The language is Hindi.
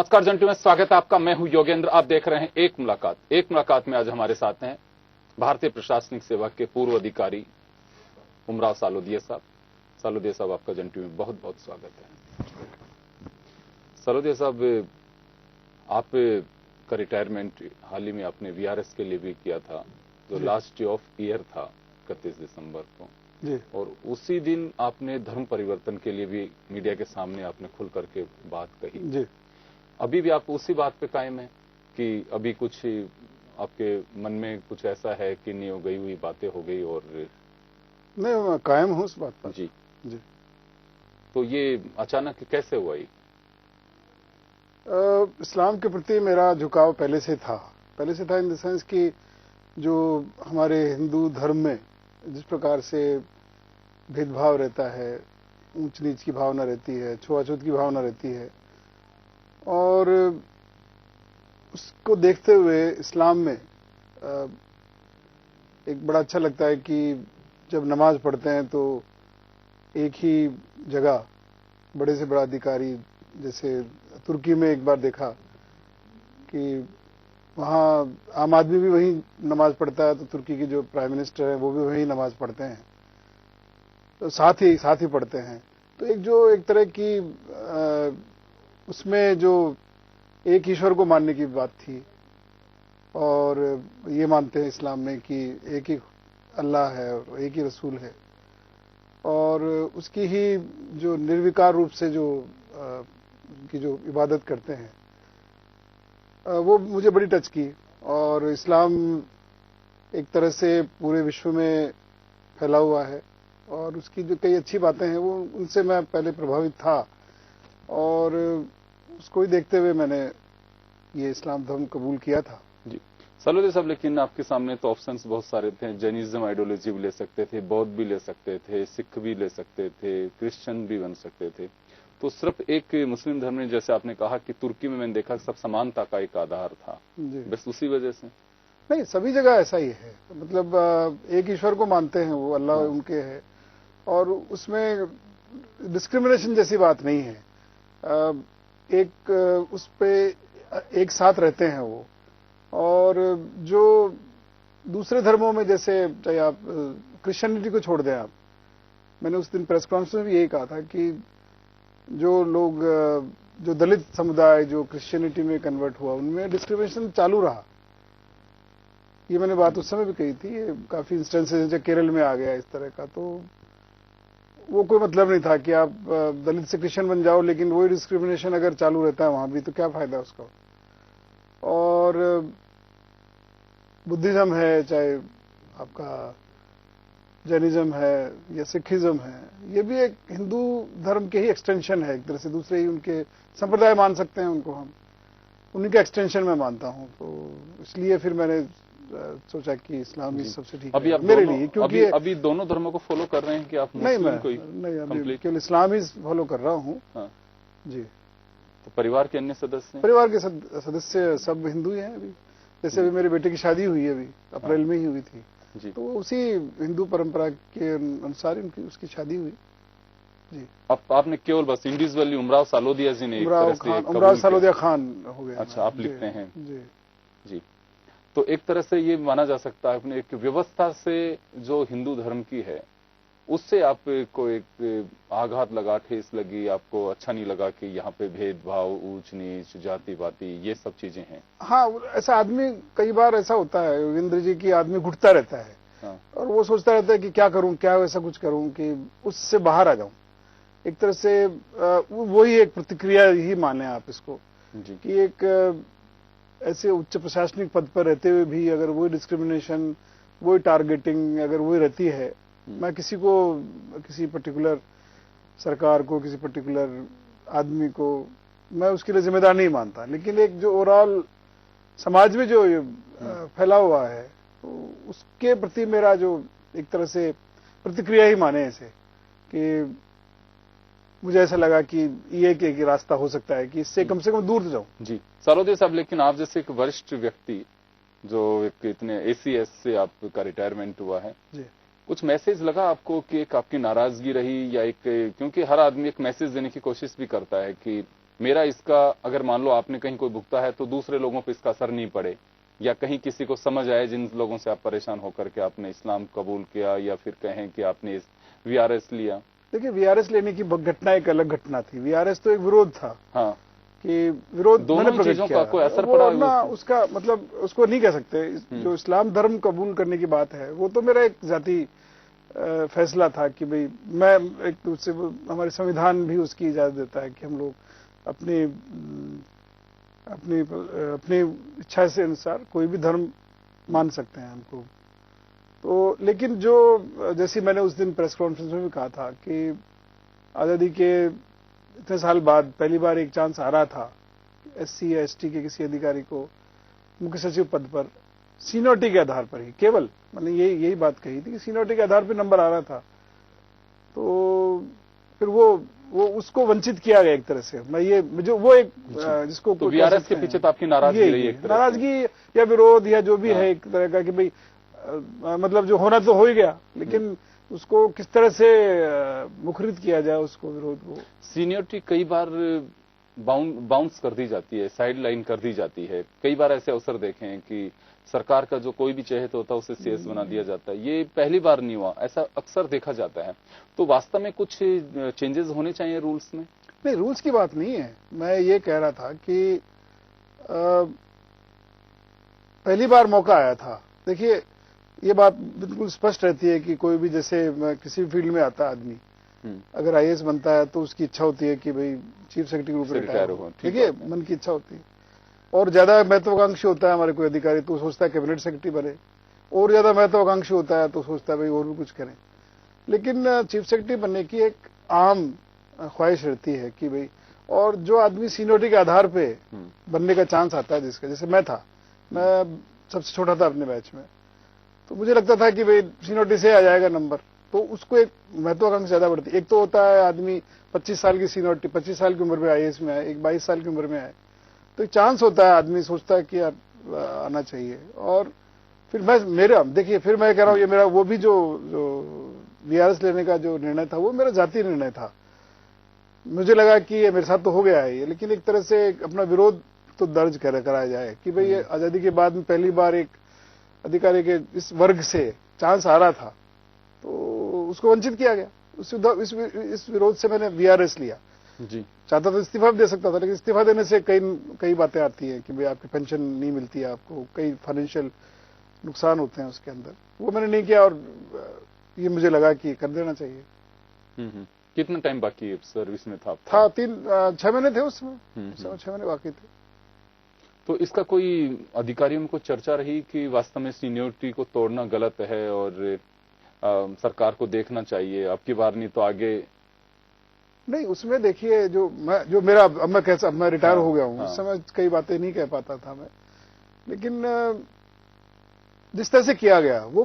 नमस्कार जंटू में स्वागत है आपका। मैं हूं योगेंद्र। आप देख रहे हैं एक मुलाकात में आज हमारे साथ हैं भारतीय प्रशासनिक सेवा के पूर्व अधिकारी उमराव सालोदिया साहब। आपका जंटू में बहुत बहुत स्वागत है। सालोदिया साहब, आप का रिटायरमेंट हाल ही में आपने वीआरएस के लिए भी किया था, जो लास्ट डे ऑफ ईयर था 31 दिसंबर को जी। और उसी दिन आपने धर्म परिवर्तन के लिए भी मीडिया के सामने आपने खुल करके बात कही जी। अभी भी आप उसी बात पे कायम है कि अभी कुछ आपके मन में कुछ ऐसा है कि नहीं हो गई हुई बातें हो गई? और मैं कायम हूँ उस बात पर। जी जी। तो ये अचानक कैसे हुआ? ये इस्लाम के प्रति मेरा झुकाव पहले से था इन द सेंस कि जो हमारे हिंदू धर्म में जिस प्रकार से भेदभाव रहता है, ऊंच नीच की भावना रहती है, छुआछूत की भावना रहती है, और उसको देखते हुए इस्लाम में एक बड़ा अच्छा लगता है कि जब नमाज पढ़ते हैं तो एक ही जगह बड़े से बड़ा अधिकारी, जैसे तुर्की में एक बार देखा कि वहाँ आम आदमी भी वहीं नमाज पढ़ता है, तो तुर्की की जो प्राइम मिनिस्टर है वो भी वहीं नमाज पढ़ते हैं, तो साथ ही पढ़ते हैं। तो एक तरह की उसमें जो एक ईश्वर को मानने की बात थी, और ये मानते हैं इस्लाम में कि एक ही अल्लाह है और एक ही रसूल है, और उसकी ही जो निर्विकार रूप से जो की जो इबादत करते हैं, वो मुझे बड़ी टच की। और इस्लाम एक तरह से पूरे विश्व में फैला हुआ है और उसकी जो कई अच्छी बातें हैं वो उनसे मैं पहले प्रभावित था, और उसको ही देखते हुए मैंने ये इस्लाम धर्म कबूल किया था। जी सालोदिया साहब, लेकिन आपके सामने तो ऑप्शंस बहुत सारे थे। जैनिज्म आइडियोलॉजी भी ले सकते थे, बौद्ध भी ले सकते थे, सिख भी ले सकते थे, क्रिश्चियन भी बन सकते थे। तो सिर्फ एक मुस्लिम धर्म में, जैसे आपने कहा कि तुर्की में मैंने देखा सब समानता का एक आधार था, बस उसी वजह से नहीं, सभी जगह ऐसा ही है। मतलब एक ईश्वर को मानते हैं, वो अल्लाह उनके है, और उसमें डिस्क्रिमिनेशन जैसी बात नहीं है। एक उस पे एक साथ रहते हैं वो। और जो दूसरे धर्मों में, जैसे चाहे आप क्रिश्चियनिटी को छोड़ दें, आप, मैंने उस दिन प्रेस कॉन्फ्रेंस में भी यही कहा था कि जो लोग जो दलित समुदाय जो क्रिश्चियनिटी में कन्वर्ट हुआ, उनमें डिस्क्रिमिनेशन चालू रहा। ये मैंने बात उस समय भी कही थी। ये काफी इंस्टेंसेस जैसे केरल में आ गया इस तरह का, तो वो कोई मतलब नहीं था कि आप दलित से क्रिश्चियन बन जाओ, लेकिन वही डिस्क्रिमिनेशन अगर चालू रहता है वहां भी, तो क्या फायदा उसका। और बुद्धिज्म है, चाहे आपका जैनिज्म है या सिखिज्म है, ये भी एक हिंदू धर्म के ही एक्सटेंशन है एक तरह से। दूसरे ही उनके संप्रदाय मान सकते हैं उनको, हम उन्हीं का एक्सटेंशन में मानता हूं। तो इसलिए फिर मैंने सोचा कि इस्लाम ही सबसे ठीक है मेरे लिए, क्योंकि अभी दोनों धर्मों को फॉलो कर रहे हैं कि आप? नहीं, मैं अभी केवल इस्लाम ही फॉलो कर रहा हूँ। हाँ। जी। तो परिवार के अन्य सदस्य? परिवार के सदस्य सब हिंदू ही हैं। अभी जैसे अभी मेरे बेटे की शादी हुई है, अभी अप्रैल में ही हुई थी जी। तो उसी हिंदू परंपरा के अनुसार उसकी शादी हुई जी। आपने केवल बस इंडिविजुअली उमराव सालोदिया जी ने उमराव सालोदिया खान हो गया। अच्छा, आप लिखते हैं जी। तो एक तरह से ये माना जा सकता है अपने एक व्यवस्था से जो हिंदू धर्म की है, उससे आपको एक आघात लगा, ठेस लगी, आपको अच्छा नहीं लगा कि यहाँ पे भेदभाव, ऊंच नीच, जाति पाति, ये सब चीजें हैं? हाँ, ऐसा आदमी कई बार ऐसा होता है योगेंद्र जी की, आदमी घुटता रहता है। हाँ। और वो सोचता रहता है कि क्या करूं, क्या ऐसा कुछ करूं कि उससे बाहर आ जाऊं। एक तरह से वही एक प्रतिक्रिया ही माने आप इसको जी। कि एक ऐसे उच्च प्रशासनिक पद पर रहते हुए भी अगर वही डिस्क्रिमिनेशन, वही टारगेटिंग अगर वही रहती है, मैं किसी पर्टिकुलर सरकार को, किसी पर्टिकुलर आदमी को मैं उसके लिए जिम्मेदार नहीं मानता। लेकिन एक जो ओवरऑल समाज में जो फैला हुआ है, तो उसके प्रति मेरा जो एक तरह से प्रतिक्रिया ही माने ऐसे कि मुझे ऐसा लगा कि ये एक रास्ता हो सकता है कि इससे कम से कम दूर जाऊं। जी सालोदिया साहब, लेकिन आप जैसे एक वरिष्ठ व्यक्ति जो एक इतने एसीएस से आपका रिटायरमेंट हुआ है जी, कुछ मैसेज लगा आपको कि एक आपकी नाराजगी रही या एक, क्योंकि हर आदमी एक मैसेज देने की कोशिश भी करता है कि मेरा इसका अगर मान लो आपने कहीं कोई भुगता है तो दूसरे लोगों पर इसका असर नहीं पड़े, या कहीं किसी को समझ आए जिन लोगों से आप परेशान होकर के आपने इस्लाम कबूल किया, या फिर कहें कि आपने वीआरएस लिया। देखिए, वीआरएस लेने की घटना एक अलग घटना थी। वीआरएस तो एक विरोध था। हाँ, कि विरोध दोनों मैंने चीजों का कोई असर वो पड़ा ना, उसका मतलब उसको नहीं कह सकते। जो इस्लाम धर्म कबूल करने की बात है वो तो मेरा एक जाती फैसला था कि भाई मैं एक उससे, हमारे संविधान भी उसकी इजाजत देता है कि हम लोग अपनी अपनी अपनी इच्छा से अनुसार कोई भी धर्म मान सकते हैं हमको। तो लेकिन जो जैसे मैंने उस दिन प्रेस कॉन्फ्रेंस में भी कहा था कि आजादी के इतने साल बाद पहली बार एक चांस आ रहा था एससी या एसटी के किसी अधिकारी को मुख्य सचिव पद पर सीनियरिटी के आधार पर ही, केवल मैंने यही बात कही थी कि सीनियरिटी के आधार पर नंबर आ रहा था। तो फिर वो उसको वंचित किया गया एक तरह से। मैं ये जो वो एक जिसको तो वीआरएस के पीछे तो आपकी नाराजगी रही है, नाराजगी या विरोध या जो भी है एक तरह का कि भाई मतलब जो होना तो हो ही गया, लेकिन उसको किस तरह से मुखरित किया जाए उसको, विरोध को। सीनियरिटी कई बार बाउंस कर दी जाती है, साइड लाइन कर दी जाती है। कई बार ऐसे अवसर देखे हैं कि सरकार का जो कोई भी चेहरा होता है उसे सीएस बना दिया जाता है। ये पहली बार नहीं हुआ, ऐसा अक्सर देखा जाता है। तो वास्तव में कुछ चेंजेस होने चाहिए रूल्स में? नहीं, रूल्स की बात नहीं है। मैं ये कह रहा था कि पहली बार मौका आया था। देखिए, ये बात बिल्कुल स्पष्ट रहती है कि कोई भी, जैसे किसी भी फील्ड में आता आदमी, अगर आईएएस बनता है तो उसकी इच्छा होती है कि भाई चीफ सेक्रेटरी के रूप में रिटायर हो। ठीक है, मन की इच्छा होती है। और ज्यादा महत्वाकांक्षी होता है हमारे कोई अधिकारी तो सोचता है कैबिनेट सेक्रेटरी बने, और ज्यादा महत्वाकांक्षी होता है तो सोचता है भाई और भी कुछ करें। लेकिन चीफ सेक्रेटरी बनने की एक आम ख्वाहिश रहती है कि भाई, और जो आदमी सीनियरिटी के आधार पे बनने का चांस आता है, जिसका, जैसे मैं था, मैं सबसे छोटा था अपने बैच में, तो मुझे लगता था कि भाई सीनियरिटी से आ जाएगा नंबर, तो उसको एक महत्वाकांक्षा ज्यादा बढ़ती। एक तो होता है आदमी 25 साल की सीनियरिटी, 25 साल की उम्र में आईएएस में आए, एक 22 साल की उम्र में आए, तो एक चांस होता है, आदमी सोचता है कि यार आना चाहिए। और फिर देखिए, फिर मैं कह रहा हूँ, ये मेरा वो भी जो वीआरएस लेने का जो निर्णय था वो मेरा जातीय निर्णय था। मुझे लगा कि ये मेरे साथ तो हो गया है ये, लेकिन एक तरह से अपना विरोध तो दर्ज कराया जाए कि भाई ये आजादी के बाद में पहली बार एक अधिकारी के इस वर्ग से चांस आ रहा था, तो उसको वंचित किया गया। इस विरोध से मैंने वीआरएस लिया। जी, चाहता तो इस्तीफा भी दे सकता था, लेकिन इस्तीफा देने से कई बातें आती हैं कि भाई आपकी पेंशन नहीं मिलती है, आपको कई फाइनेंशियल नुकसान होते हैं उसके अंदर। वो मैंने नहीं किया, और ये मुझे लगा कि कर देना चाहिए। कितना टाइम बाकी सर्विस में था? 6 महीने थे उसमें, 6 महीने बाकी थे। तो इसका कोई अधिकारियों में कोई चर्चा रही कि वास्तव में सीनियरिटी को तोड़ना गलत है और सरकार को देखना चाहिए, अब की बार नहीं तो आगे? नहीं, उसमें देखिए, जो मेरा, अब मैं रिटायर हो गया हूँ, उस समय कई बातें नहीं कह पाता था मैं, लेकिन जिस तरह से किया गया वो